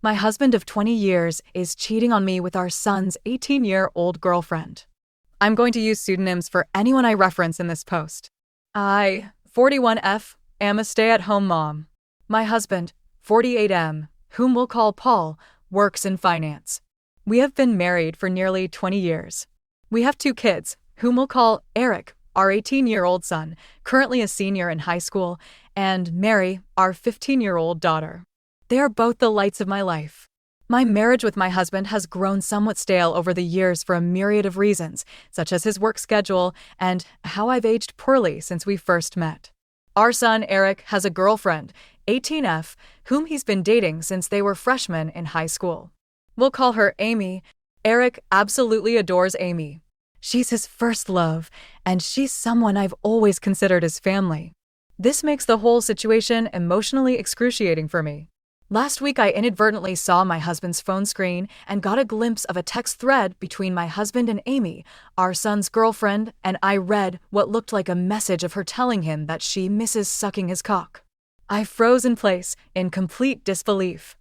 My husband of 20 years is cheating on me with our son's 18-year-old girlfriend. I'm going to use pseudonyms for anyone I reference in this post. I, 41F, am a stay-at-home mom. My husband, 48M, whom we'll call Paul, works in finance. We have been married for nearly 20 years. We have 2 kids, whom we'll call Eric, our 18-year-old son, currently a senior in high school, and Mary, our 15-year-old daughter. They are both the lights of my life. My marriage with my husband has grown somewhat stale over the years for a myriad of reasons, such as his work schedule and how I've aged poorly since we first met. Our son, Eric, has a girlfriend, 18F, whom he's been dating since they were freshmen in high school. We'll call her Amy. Eric absolutely adores Amy. She's his first love, and she's someone I've always considered as family. This makes the whole situation emotionally excruciating for me. Last week, I inadvertently saw my husband's phone screen and got a glimpse of a text thread between my husband and Amy, our son's girlfriend, and I read what looked like a message of her telling him that she misses sucking his cock. I froze in place, in complete disbelief.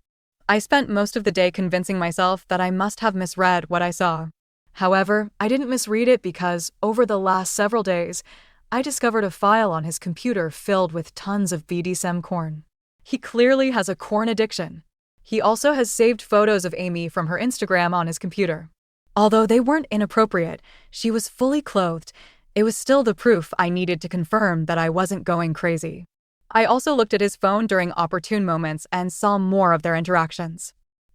I spent most of the day convincing myself that I must have misread what I saw. However, I didn't misread it because, over the last several days, I discovered a file on his computer filled with tons of BDSM corn. He clearly has a corn addiction. He also has saved photos of Amy from her Instagram on his computer. Although they weren't inappropriate, she was fully clothed. It was still the proof I needed to confirm that I wasn't going crazy. I also looked at his phone during opportune moments and saw more of their interactions.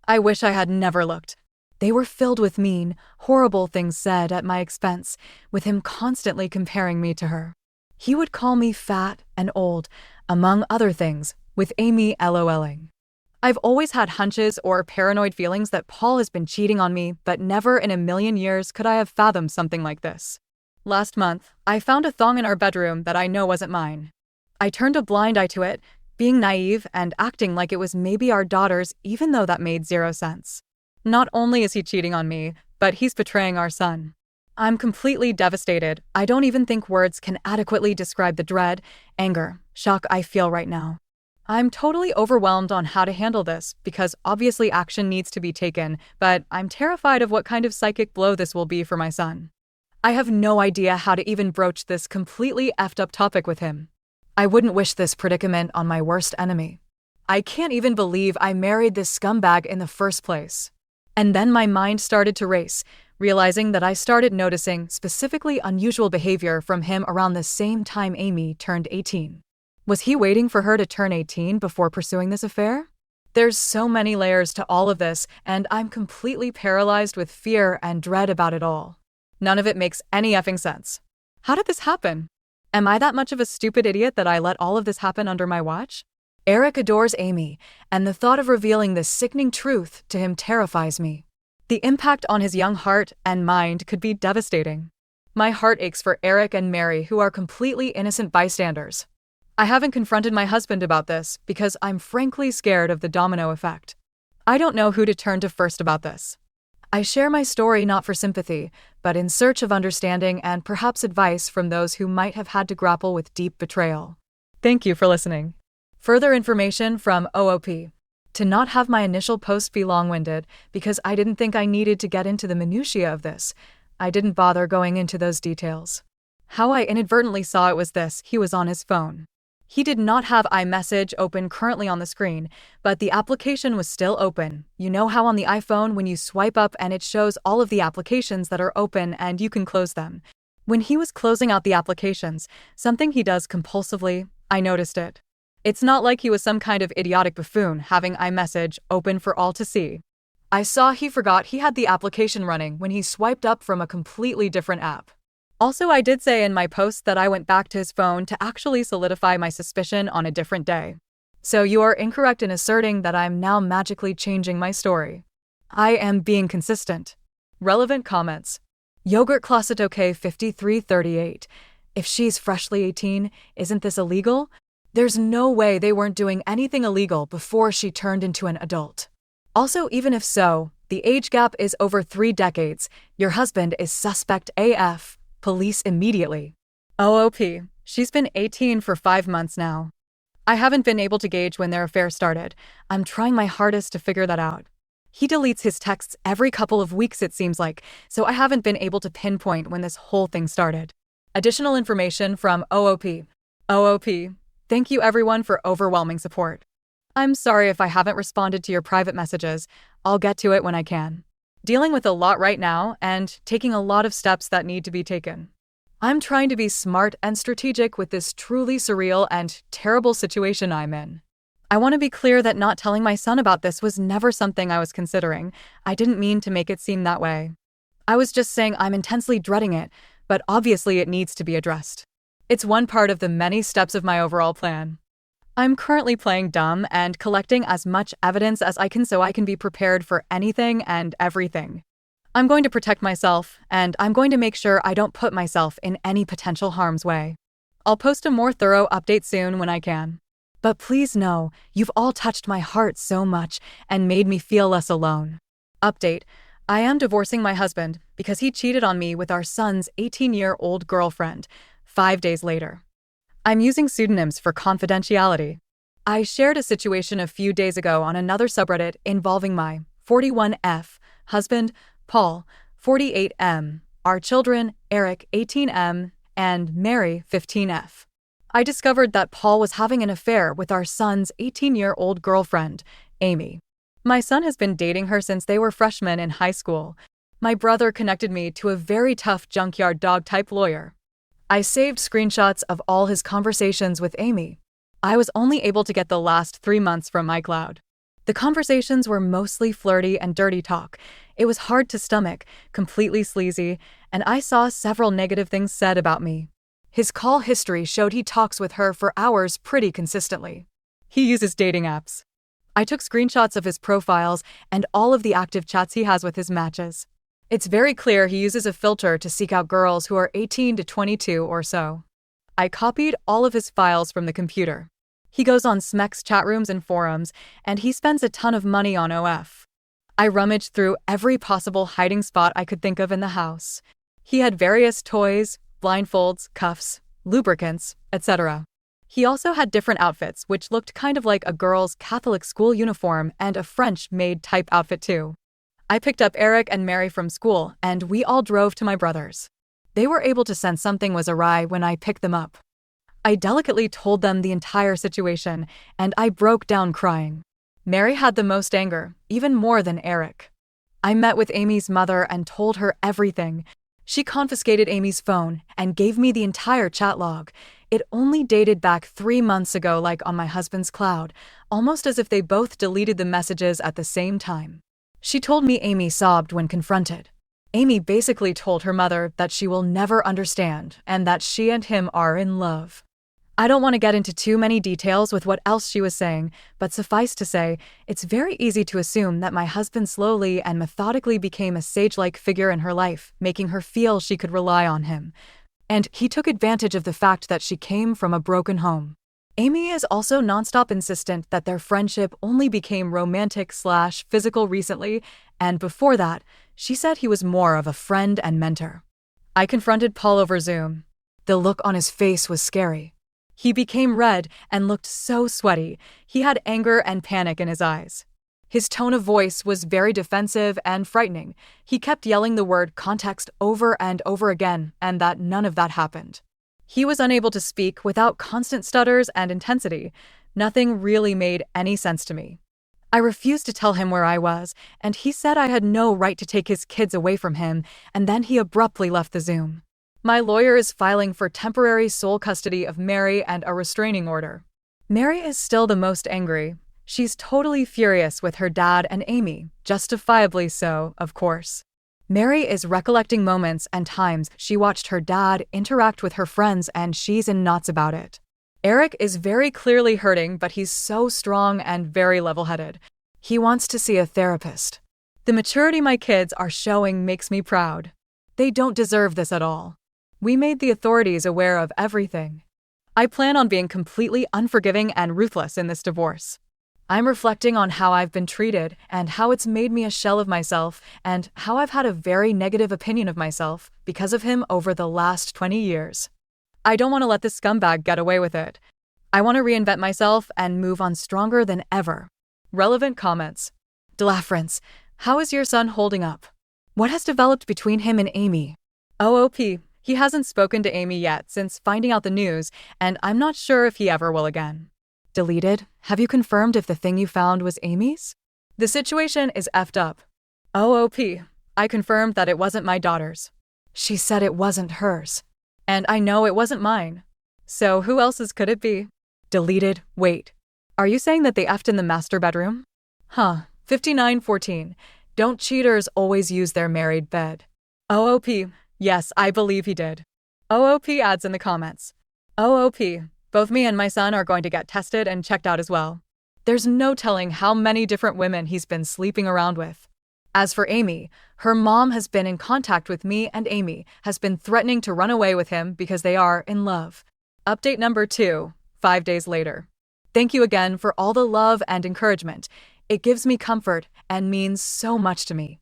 I wish I had never looked. They were filled with mean, horrible things said at my expense, with him constantly comparing me to her. He would call me fat and old, among other things, with Amy LOLing. I've always had hunches or paranoid feelings that Paul has been cheating on me, but never in a million years could I have fathomed something like this. Last month, I found a thong in our bedroom that I know wasn't mine. I turned a blind eye to it, being naive and acting like it was maybe our daughter's, even though that made zero sense. Not only is he cheating on me, but he's betraying our son. I'm completely devastated. I don't even think words can adequately describe the dread, anger, shock I feel right now. I'm totally overwhelmed on how to handle this because obviously action needs to be taken, but I'm terrified of what kind of psychic blow this will be for my son. I have no idea how to even broach this completely effed up topic with him. I wouldn't wish this predicament on my worst enemy. I can't even believe I married this scumbag in the first place. And then my mind started to race, realizing that I started noticing specifically unusual behavior from him around the same time Amy turned 18. Was he waiting for her to turn 18 before pursuing this affair? There's so many layers to all of this, and I'm completely paralyzed with fear and dread about it all. None of it makes any effing sense. How did this happen? Am I that much of a stupid idiot that I let all of this happen under my watch? Eric adores Amy, and the thought of revealing this sickening truth to him terrifies me. The impact on his young heart and mind could be devastating. My heart aches for Eric and Mary, who are completely innocent bystanders. I haven't confronted my husband about this because I'm frankly scared of the domino effect. I don't know who to turn to first about this. I share my story not for sympathy, but in search of understanding and perhaps advice from those who might have had to grapple with deep betrayal. Thank you for listening. Further information from OOP. To not have my initial post be long-winded because I didn't think I needed to get into the minutiae of this, I didn't bother going into those details. How I inadvertently saw it was this: he was on his phone. He did not have iMessage open currently on the screen, but the application was still open. You know how on the iPhone when you swipe up and it shows all of the applications that are open and you can close them. When he was closing out the applications, something he does compulsively, I noticed it. It's not like he was some kind of idiotic buffoon having iMessage open for all to see. I saw he forgot he had the application running when he swiped up from a completely different app. Also, I did say in my post that I went back to his phone to actually solidify my suspicion on a different day. So you are incorrect in asserting that I'm now magically changing my story. I am being consistent. Relevant comments. Yogurt Closet OK 5338. If she's freshly 18, isn't this illegal? There's no way they weren't doing anything illegal before she turned into an adult. Also, even if so, the age gap is over 3 decades. Your husband is suspect AF. Police immediately. OOP. She's been 18 for 5 months now. I haven't been able to gauge when their affair started. I'm trying my hardest to figure that out. He deletes his texts every couple of weeks, it seems like, so I haven't been able to pinpoint when this whole thing started. Additional information from OOP. OOP. Thank you everyone for overwhelming support. I'm sorry if I haven't responded to your private messages. I'll get to it when I can. Dealing with a lot right now and taking a lot of steps that need to be taken. I'm trying to be smart and strategic with this truly surreal and terrible situation I'm in. I want to be clear that not telling my son about this was never something I was considering. I didn't mean to make it seem that way. I was just saying I'm intensely dreading it, but obviously it needs to be addressed. It's one part of the many steps of my overall plan. I'm currently playing dumb and collecting as much evidence as I can so I can be prepared for anything and everything. I'm going to protect myself, and I'm going to make sure I don't put myself in any potential harm's way. I'll post a more thorough update soon when I can. But please know, you've all touched my heart so much and made me feel less alone. Update: I am divorcing my husband because he cheated on me with our son's 18-year-old girlfriend 5 days later. I'm using pseudonyms for confidentiality. I shared a situation a few days ago on another subreddit involving my 41F husband, Paul, 48M, our children, Eric, 18M, and Mary, 15F. I discovered that Paul was having an affair with our son's 18-year-old girlfriend, Amy. My son has been dating her since they were freshmen in high school. My brother connected me to a very tough junkyard dog-type lawyer. I saved screenshots of all his conversations with Amy. I was only able to get the last 3 months from iCloud. The conversations were mostly flirty and dirty talk. It was hard to stomach, completely sleazy, and I saw several negative things said about me. His call history showed he talks with her for hours pretty consistently. He uses dating apps. I took screenshots of his profiles and all of the active chats he has with his matches. It's very clear he uses a filter to seek out girls who are 18 to 22 or so. I copied all of his files from the computer. He goes on Smex chat rooms and forums, and he spends a ton of money on OF. I rummaged through every possible hiding spot I could think of in the house. He had various toys, blindfolds, cuffs, lubricants, etc. He also had different outfits which looked kind of like a girl's Catholic school uniform and a French-maid type outfit too. I picked up Eric and Mary from school, and we all drove to my brother's. They were able to sense something was awry when I picked them up. I delicately told them the entire situation, and I broke down crying. Mary had the most anger, even more than Eric. I met with Amy's mother and told her everything. She confiscated Amy's phone and gave me the entire chat log. It only dated back 3 months ago, like on my husband's cloud, almost as if they both deleted the messages at the same time. She told me Amy sobbed when confronted. Amy basically told her mother that she will never understand and that she and him are in love. I don't want to get into too many details with what else she was saying, but suffice to say, it's very easy to assume that my husband slowly and methodically became a sage-like figure in her life, making her feel she could rely on him. And he took advantage of the fact that she came from a broken home. Amy is also nonstop insistent that their friendship only became romantic/physical recently, and before that, she said he was more of a friend and mentor. I confronted Paul over Zoom. The look on his face was scary. He became red and looked so sweaty. He had anger and panic in his eyes. His tone of voice was very defensive and frightening. He kept yelling the word context over and over again, and that none of that happened. He was unable to speak without constant stutters and intensity. Nothing really made any sense to me. I refused to tell him where I was, and he said I had no right to take his kids away from him, and then he abruptly left the Zoom. My lawyer is filing for temporary sole custody of Mary and a restraining order. Mary is still the most angry. She's totally furious with her dad and Amy, justifiably so, of course. Mary is recollecting moments and times she watched her dad interact with her friends, and she's in knots about it. Eric is very clearly hurting, but he's so strong and very level-headed. He wants to see a therapist. The maturity my kids are showing makes me proud. They don't deserve this at all. We made the authorities aware of everything. I plan on being completely unforgiving and ruthless in this divorce. I'm reflecting on how I've been treated and how it's made me a shell of myself and how I've had a very negative opinion of myself because of him over the last 20 years. I don't want to let this scumbag get away with it. I want to reinvent myself and move on stronger than ever. Relevant comments. Delafrance, how is your son holding up? What has developed between him and Amy? OOP, he hasn't spoken to Amy yet since finding out the news, and I'm not sure if he ever will again. Deleted, have you confirmed if the thing you found was Amy's? The situation is effed up. OOP, I confirmed that it wasn't my daughter's. She said it wasn't hers. And I know it wasn't mine. So who else's could it be? Deleted, wait. Are you saying that they effed in the master bedroom? 5914. Don't cheaters always use their married bed? OOP, yes, I believe he did. OOP adds in the comments. OOP, both me and my son are going to get tested and checked out as well. There's no telling how many different women he's been sleeping around with. As for Amy, her mom has been in contact with me, and Amy has been threatening to run away with him because they are in love. Update number 2, 5 days later. Thank you again for all the love and encouragement. It gives me comfort and means so much to me.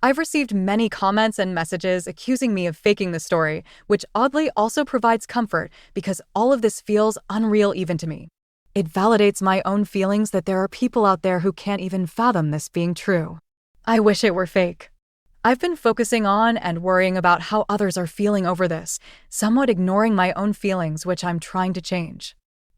I've received many comments and messages accusing me of faking the story, which oddly also provides comfort because all of this feels unreal even to me. It validates my own feelings that there are people out there who can't even fathom this being true. I wish it were fake. I've been focusing on and worrying about how others are feeling over this, somewhat ignoring my own feelings, which I'm trying to change.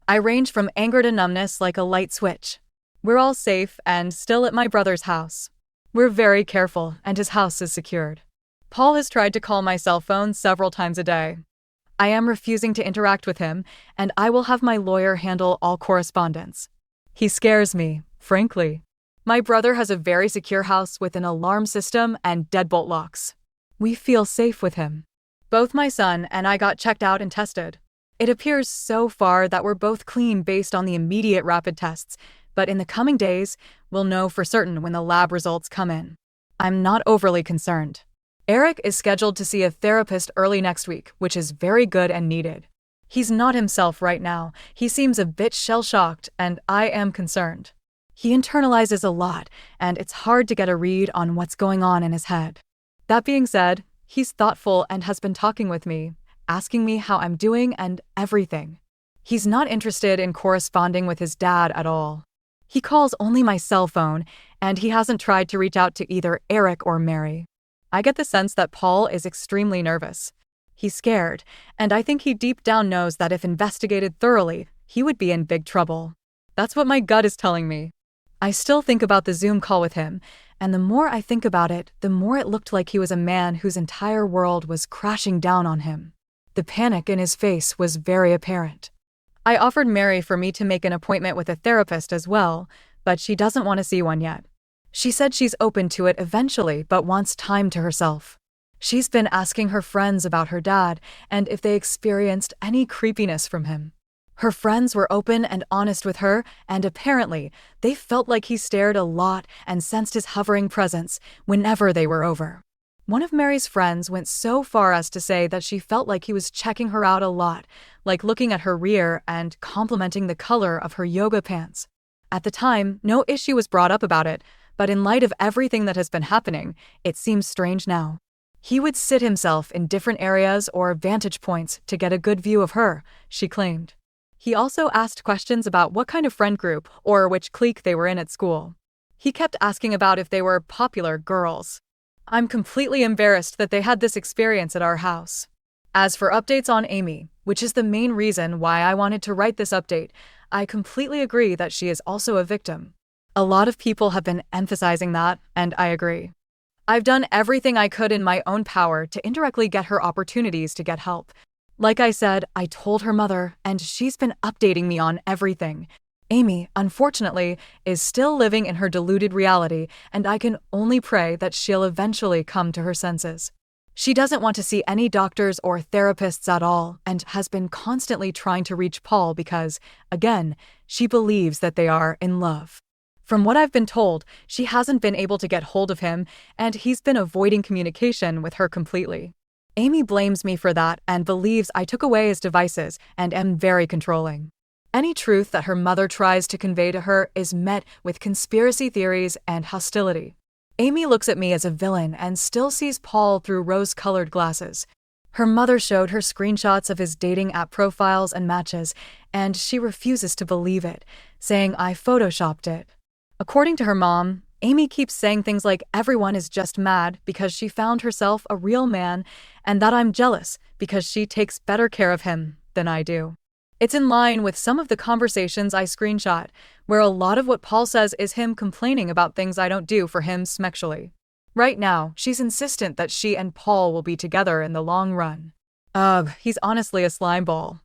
I range from anger to numbness like a light switch. We're all safe and still at my brother's house. We're very careful, and his house is secured. Paul has tried to call my cell phone several times a day. I am refusing to interact with him, and I will have my lawyer handle all correspondence. He scares me, frankly. My brother has a very secure house with an alarm system and deadbolt locks. We feel safe with him. Both my son and I got checked out and tested. It appears so far that we're both clean based on the immediate rapid tests, but in the coming days, we'll know for certain when the lab results come in. I'm not overly concerned. Eric is scheduled to see a therapist early next week, which is very good and needed. He's not himself right now. He seems a bit shell-shocked, and I am concerned. He internalizes a lot, and it's hard to get a read on what's going on in his head. That being said, he's thoughtful and has been talking with me, asking me how I'm doing and everything. He's not interested in corresponding with his dad at all. He calls only my cell phone, and he hasn't tried to reach out to either Eric or Mary. I get the sense that Paul is extremely nervous. He's scared, and I think he deep down knows that if investigated thoroughly, he would be in big trouble. That's what my gut is telling me. I still think about the Zoom call with him, and the more I think about it, the more it looked like he was a man whose entire world was crashing down on him. The panic in his face was very apparent. I offered Mary for me to make an appointment with a therapist as well, but she doesn't want to see one yet. She said she's open to it eventually, but wants time to herself. She's been asking her friends about her dad and if they experienced any creepiness from him. Her friends were open and honest with her, and apparently, they felt like he stared a lot and sensed his hovering presence whenever they were over. One of Mary's friends went so far as to say that she felt like he was checking her out a lot, like looking at her rear and complimenting the color of her yoga pants. At the time, no issue was brought up about it, but in light of everything that has been happening, it seems strange now. He would sit himself in different areas or vantage points to get a good view of her, she claimed. He also asked questions about what kind of friend group or which clique they were in at school. He kept asking about if they were popular girls. I'm completely embarrassed that they had this experience at our house. As for updates on Amy, which is the main reason why I wanted to write this update, I completely agree that she is also a victim. A lot of people have been emphasizing that, and I agree. I've done everything I could in my own power to indirectly get her opportunities to get help. Like I said, I told her mother, and she's been updating me on everything. Amy, unfortunately, is still living in her deluded reality, and I can only pray that she'll eventually come to her senses. She doesn't want to see any doctors or therapists at all, and has been constantly trying to reach Paul because, again, she believes that they are in love. From what I've been told, she hasn't been able to get hold of him, and he's been avoiding communication with her completely. Amy blames me for that and believes I took away his devices and am very controlling. Any truth that her mother tries to convey to her is met with conspiracy theories and hostility. Amy looks at me as a villain and still sees Paul through rose-colored glasses. Her mother showed her screenshots of his dating app profiles and matches, and she refuses to believe it, saying I photoshopped it. According to her mom, Amy keeps saying things like everyone is just mad because she found herself a real man and that I'm jealous because she takes better care of him than I do. It's in line with some of the conversations I screenshot, where a lot of what Paul says is him complaining about things I don't do for him sexually. Right now, she's insistent that she and Paul will be together in the long run. Ugh, he's honestly a slimeball.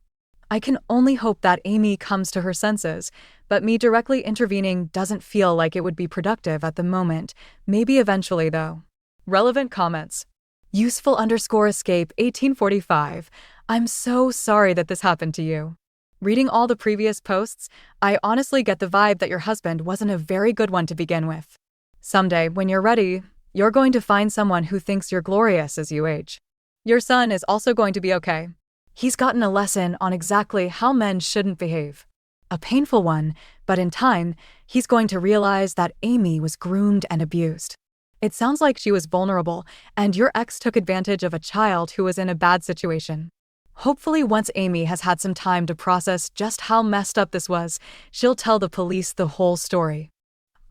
I can only hope that Amy comes to her senses, but me directly intervening doesn't feel like it would be productive at the moment. Maybe eventually, though. Relevant comments. Useful_escape 1845. I'm so sorry that this happened to you. Reading all the previous posts, I honestly get the vibe that your husband wasn't a very good one to begin with. Someday, when you're ready, you're going to find someone who thinks you're glorious as you age. Your son is also going to be okay. He's gotten a lesson on exactly how men shouldn't behave. A painful one, but in time, he's going to realize that Amy was groomed and abused. It sounds like she was vulnerable, and your ex took advantage of a child who was in a bad situation. Hopefully, once Amy has had some time to process just how messed up this was, she'll tell the police the whole story.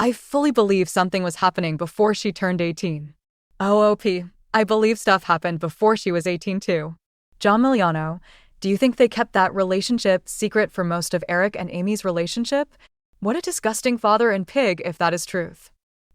I fully believe something was happening before she turned 18. OOP, I believe stuff happened before she was 18 too. John Miliano, do you think they kept that relationship secret for most of Eric and Amy's relationship? What a disgusting father and pig if that is truth.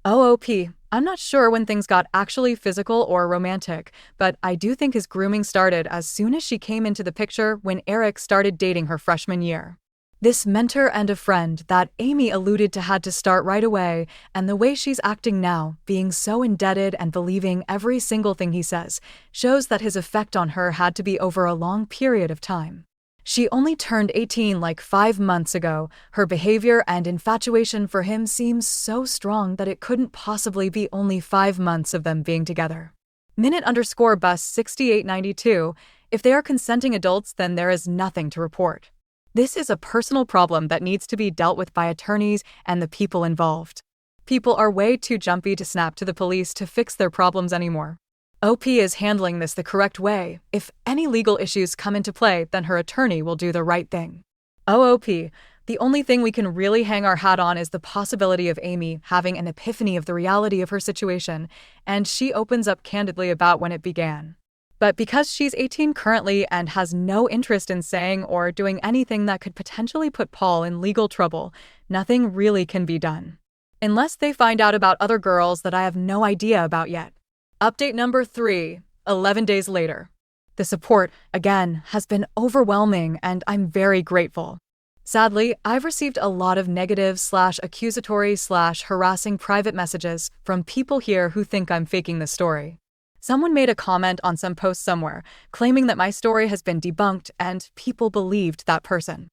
OOP, I'm not sure when things got actually physical or romantic, but I do think his grooming started as soon as she came into the picture when Eric started dating her freshman year. This mentor and a friend that Amy alluded to had to start right away, and the way she's acting now, being so indebted and believing every single thing he says, shows that his effect on her had to be over a long period of time. She only turned 18 like 5 months ago. Her behavior and infatuation for him seems so strong that it couldn't possibly be only 5 months of them being together. Minute_bus 6892, if they are consenting adults, then there is nothing to report. This is a personal problem that needs to be dealt with by attorneys and the people involved. People are way too jumpy to snap to the police to fix their problems anymore. OP is handling this the correct way. If any legal issues come into play, then her attorney will do the right thing. OOP, the only thing we can really hang our hat on is the possibility of Amy having an epiphany of the reality of her situation, and she opens up candidly about when it began. But because she's 18 currently and has no interest in saying or doing anything that could potentially put Paul in legal trouble, nothing really can be done. Unless they find out about other girls that I have no idea about yet. Update number 3, 11 days later. The support, again, has been overwhelming and I'm very grateful. Sadly, I've received a lot of negative/accusatory/harassing private messages from people here who think I'm faking the story. Someone made a comment on some post somewhere, claiming that my story has been debunked and people believed that person.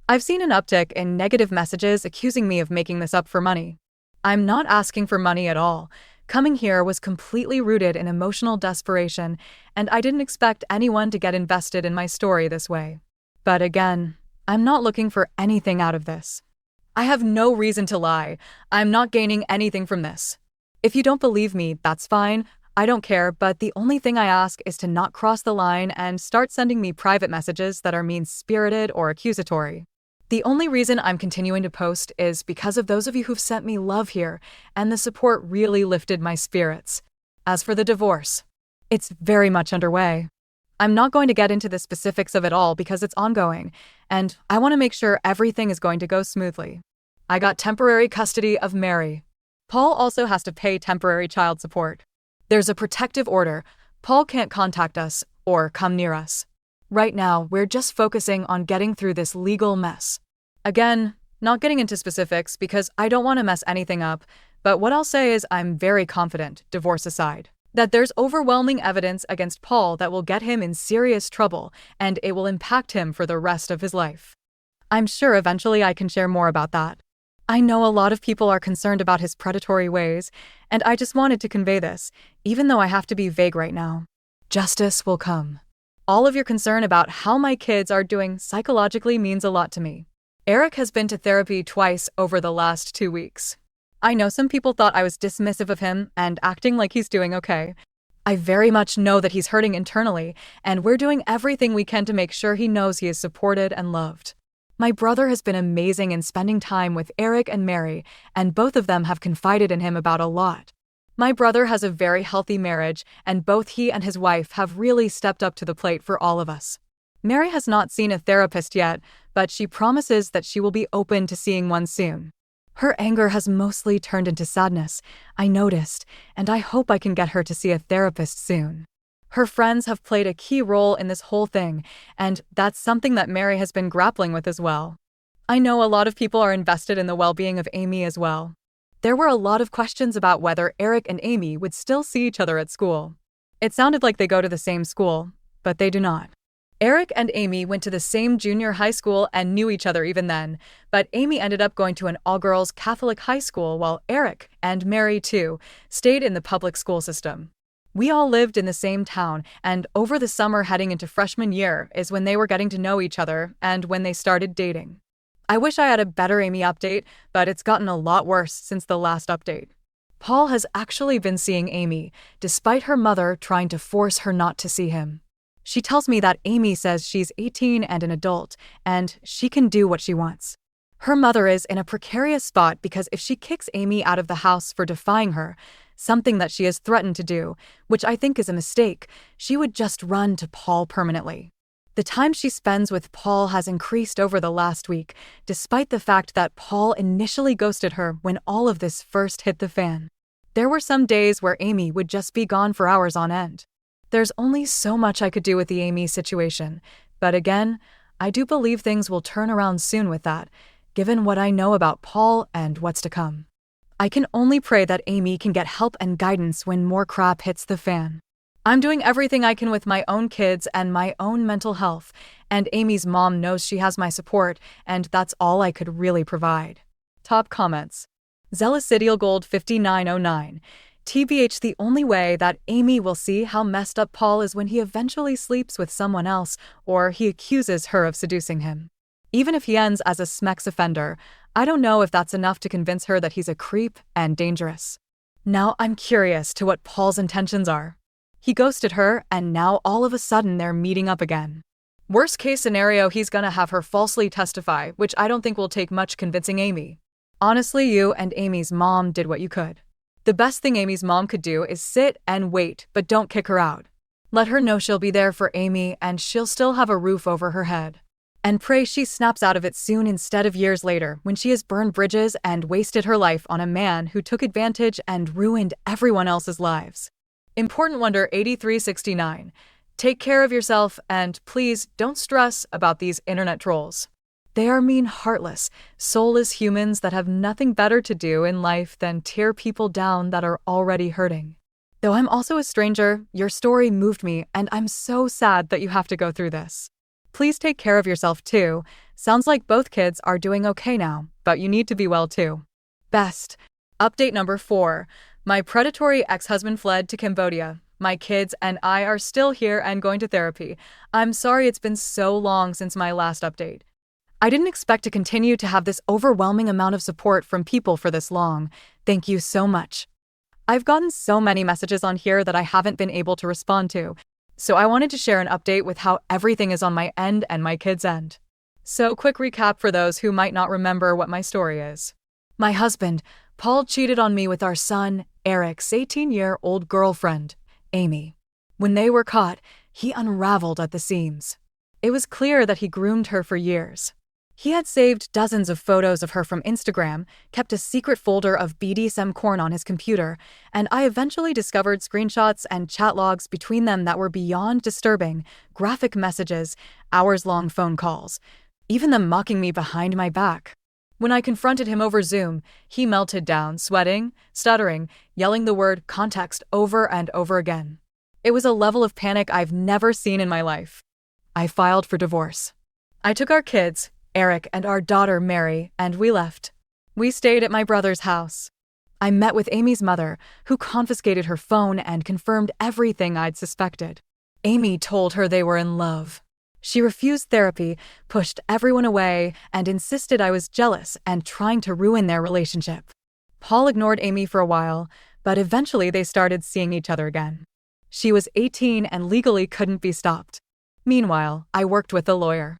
I've seen an uptick in negative messages accusing me of making this up for money. I'm not asking for money at all. Coming here was completely rooted in emotional desperation, and I didn't expect anyone to get invested in my story this way. But again, I'm not looking for anything out of this. I have no reason to lie. I'm not gaining anything from this. If you don't believe me, that's fine. I don't care, but the only thing I ask is to not cross the line and start sending me private messages that are mean-spirited or accusatory. The only reason I'm continuing to post is because of those of you who've sent me love here, and the support really lifted my spirits. As for the divorce, it's very much underway. I'm not going to get into the specifics of it all because it's ongoing, and I want to make sure everything is going to go smoothly. I got temporary custody of Mary. Paul also has to pay temporary child support. There's a protective order. Paul can't contact us or come near us. Right now, we're just focusing on getting through this legal mess. Again, not getting into specifics because I don't want to mess anything up, but what I'll say is I'm very confident, divorce aside, that there's overwhelming evidence against Paul that will get him in serious trouble and it will impact him for the rest of his life. I'm sure eventually I can share more about that. I know a lot of people are concerned about his predatory ways, and I just wanted to convey this, even though I have to be vague right now. Justice will come. All of your concern about how my kids are doing psychologically means a lot to me. Eric has been to therapy twice over the last 2 weeks. I know some people thought I was dismissive of him and acting like he's doing okay. I very much know that he's hurting internally, and we're doing everything we can to make sure he knows he is supported and loved. My brother has been amazing in spending time with Eric and Mary, and both of them have confided in him about a lot. My brother has a very healthy marriage, and both he and his wife have really stepped up to the plate for all of us. Mary has not seen a therapist yet, but she promises that she will be open to seeing one soon. Her anger has mostly turned into sadness, I noticed, and I hope I can get her to see a therapist soon. Her friends have played a key role in this whole thing, and that's something that Mary has been grappling with as well. I know a lot of people are invested in the well-being of Amy as well. There were a lot of questions about whether Eric and Amy would still see each other at school. It sounded like they go to the same school, but they do not. Eric and Amy went to the same junior high school and knew each other even then, but Amy ended up going to an all-girls Catholic high school while Eric, and Mary too, stayed in the public school system. We all lived in the same town, and over the summer heading into freshman year is when they were getting to know each other and when they started dating. I wish I had a better Amy update, but it's gotten a lot worse since the last update. Paul has actually been seeing Amy, despite her mother trying to force her not to see him. She tells me that Amy says she's 18 and an adult, and she can do what she wants. Her mother is in a precarious spot because if she kicks Amy out of the house for defying her, something that she has threatened to do, which I think is a mistake, she would just run to Paul permanently. The time she spends with Paul has increased over the last week, despite the fact that Paul initially ghosted her when all of this first hit the fan. There were some days where Amy would just be gone for hours on end. There's only so much I could do with the Amy situation, but again, I do believe things will turn around soon with that, given what I know about Paul and what's to come. I can only pray that Amy can get help and guidance when more crap hits the fan. I'm doing everything I can with my own kids and my own mental health, and Amy's mom knows she has my support, and that's all I could really provide. Top comments. Zealous Gold 5909. TBH, the only way that Amy will see how messed up Paul is when he eventually sleeps with someone else or he accuses her of seducing him. Even if he ends as a SMEX offender, I don't know if that's enough to convince her that he's a creep and dangerous. Now I'm curious to what Paul's intentions are. He ghosted her, and now all of a sudden they're meeting up again. Worst case scenario, he's gonna have her falsely testify, which I don't think will take much convincing Amy. Honestly, you and Amy's mom did what you could. The best thing Amy's mom could do is sit and wait, but don't kick her out. Let her know she'll be there for Amy and she'll still have a roof over her head. And pray she snaps out of it soon instead of years later when she has burned bridges and wasted her life on a man who took advantage and ruined everyone else's lives. Important Wonder 8369. Take care of yourself and please don't stress about these internet trolls. They are mean, heartless, soulless humans that have nothing better to do in life than tear people down that are already hurting. Though I'm also a stranger, your story moved me and I'm so sad that you have to go through this. Please take care of yourself too. Sounds like both kids are doing okay now, but you need to be well too. Best. Update number 4. My predatory ex-husband fled to Cambodia. My kids and I are still here and going to therapy. I'm sorry it's been so long since my last update. I didn't expect to continue to have this overwhelming amount of support from people for this long. Thank you so much. I've gotten so many messages on here that I haven't been able to respond to, so I wanted to share an update with how everything is on my end and my kids' end. So, quick recap for those who might not remember what my story is. My husband, Paul, cheated on me with our son, Eric's 18-year-old girlfriend, Amy. When they were caught, he unraveled at the seams. It was clear that he groomed her for years. He had saved dozens of photos of her from Instagram, kept a secret folder of BDSM porn on his computer, and I eventually discovered screenshots and chat logs between them that were beyond disturbing, graphic messages, hours-long phone calls, even them mocking me behind my back. When I confronted him over Zoom, he melted down, sweating, stuttering, yelling the word context over and over again. It was a level of panic I've never seen in my life. I filed for divorce. I took our kids, Eric and our daughter Mary, and we left. We stayed at my brother's house. I met with Amy's mother, who confiscated her phone and confirmed everything I'd suspected. Amy told her they were in love. She refused therapy, pushed everyone away, and insisted I was jealous and trying to ruin their relationship. Paul ignored Amy for a while, but eventually they started seeing each other again. She was 18 and legally couldn't be stopped. Meanwhile, I worked with a lawyer.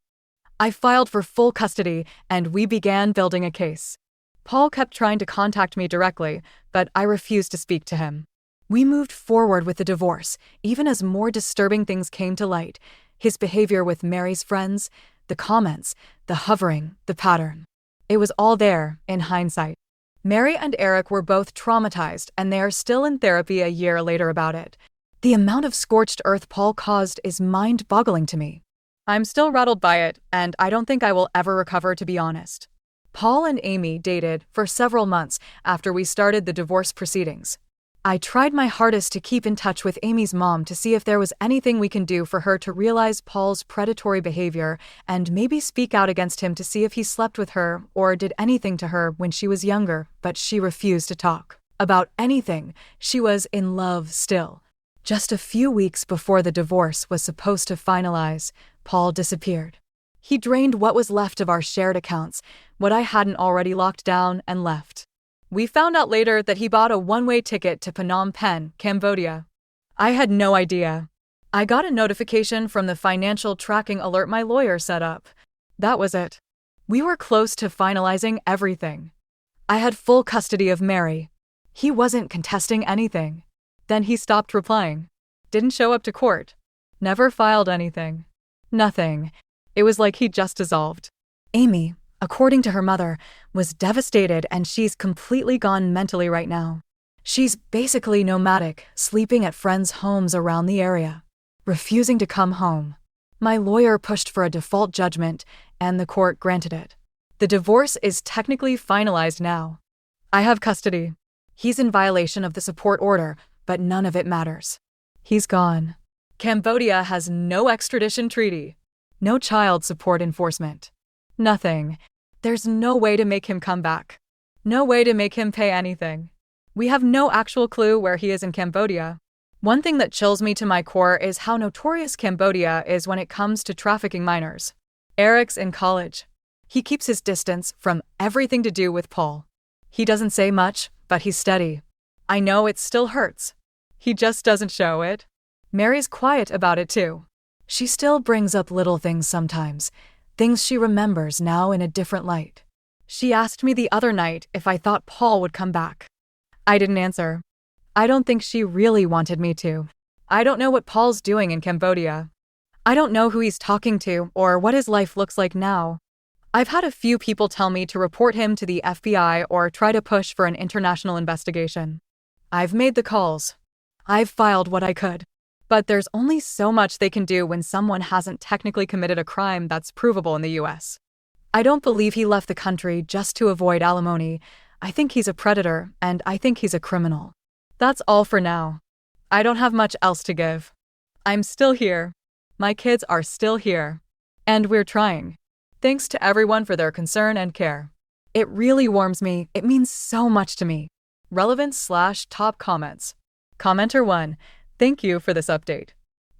I filed for full custody, and we began building a case. Paul kept trying to contact me directly, but I refused to speak to him. We moved forward with the divorce, even as more disturbing things came to light. His behavior with Mary's friends, the comments, the hovering, the pattern. It was all there, in hindsight. Mary and Eric were both traumatized, and they are still in therapy a year later about it. The amount of scorched earth Paul caused is mind-boggling to me. I'm still rattled by it, and I don't think I will ever recover, to be honest. Paul and Amy dated for several months after we started the divorce proceedings. I tried my hardest to keep in touch with Amy's mom to see if there was anything we can do for her to realize Paul's predatory behavior and maybe speak out against him to see if he slept with her or did anything to her when she was younger, but she refused to talk about anything. She was in love still. Just a few weeks before the divorce was supposed to finalize, Paul disappeared. He drained what was left of our shared accounts, what I hadn't already locked down, and left. We found out later that he bought a one-way ticket to Phnom Penh, Cambodia. I had no idea. I got a notification from the financial tracking alert my lawyer set up. That was it. We were close to finalizing everything. I had full custody of Mary. He wasn't contesting anything. Then he stopped replying. Didn't show up to court. Never filed anything. Nothing. It was like he just dissolved. Amy, according to her mother, was devastated, and she's completely gone mentally right now. She's basically nomadic, sleeping at friends' homes around the area, refusing to come home. My lawyer pushed for a default judgment, and the court granted it. The divorce is technically finalized now. I have custody. He's in violation of the support order, but none of it matters. He's gone. Cambodia has no extradition treaty, no child support enforcement. Nothing. There's no way to make him come back. No way to make him pay anything. We have no actual clue where he is in Cambodia. One thing that chills me to my core is how notorious Cambodia is when it comes to trafficking minors. Eric's in college. He keeps his distance from everything to do with Paul. He doesn't say much, but he's steady. I know it still hurts. He just doesn't show it. Mary's quiet about it too. She still brings up little things sometimes, things she remembers now in a different light. She asked me the other night if I thought Paul would come back. I didn't answer. I don't think she really wanted me to. I don't know what Paul's doing in Cambodia. I don't know who he's talking to or what his life looks like now. I've had a few people tell me to report him to the FBI or try to push for an international investigation. I've made the calls. I've filed what I could. But there's only so much they can do when someone hasn't technically committed a crime that's provable in the US. I don't believe he left the country just to avoid alimony. I think he's a predator, and I think he's a criminal. That's all for now. I don't have much else to give. I'm still here. My kids are still here. And we're trying. Thanks to everyone for their concern and care. It really warms me. It means so much to me. Relevant/top comments. Commenter 1. Thank you for this update.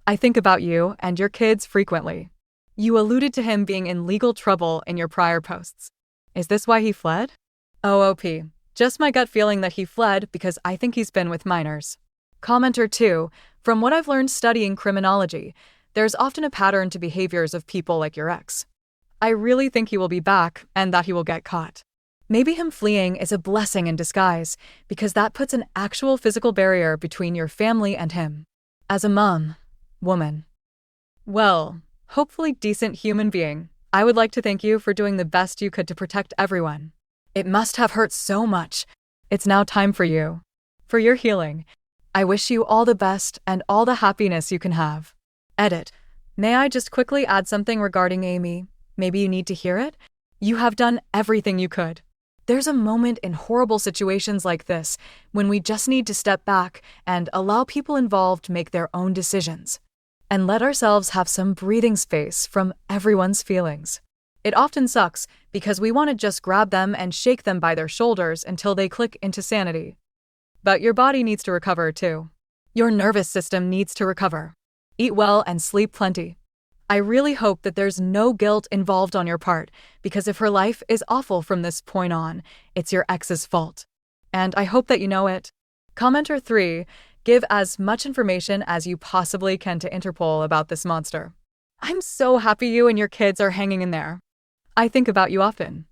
I think about you and your kids frequently. You alluded to him being in legal trouble in your prior posts. Is this why he fled? OOP. Just my gut feeling that he fled because I think he's been with minors. Commenter 2. From what I've learned studying criminology, there's often a pattern to behaviors of people like your ex. I really think he will be back and that he will get caught. Maybe him fleeing is a blessing in disguise, because that puts an actual physical barrier between your family and him. As a woman. Well, hopefully decent human being, I would like to thank you for doing the best you could to protect everyone. It must have hurt so much. It's now time for you. For your healing. I wish you all the best and all the happiness you can have. Edit. May I just quickly add something regarding Amy? Maybe you need to hear it? You have done everything you could. There's a moment in horrible situations like this when we just need to step back and allow people involved make their own decisions. And let ourselves have some breathing space from everyone's feelings. It often sucks because we want to just grab them and shake them by their shoulders until they click into sanity. But your body needs to recover too. Your nervous system needs to recover. Eat well and sleep plenty. I really hope that there's no guilt involved on your part, because if her life is awful from this point on, it's your ex's fault. And I hope that you know it. Commenter 3. Give as much information as you possibly can to Interpol about this monster. I'm so happy you and your kids are hanging in there. I think about you often.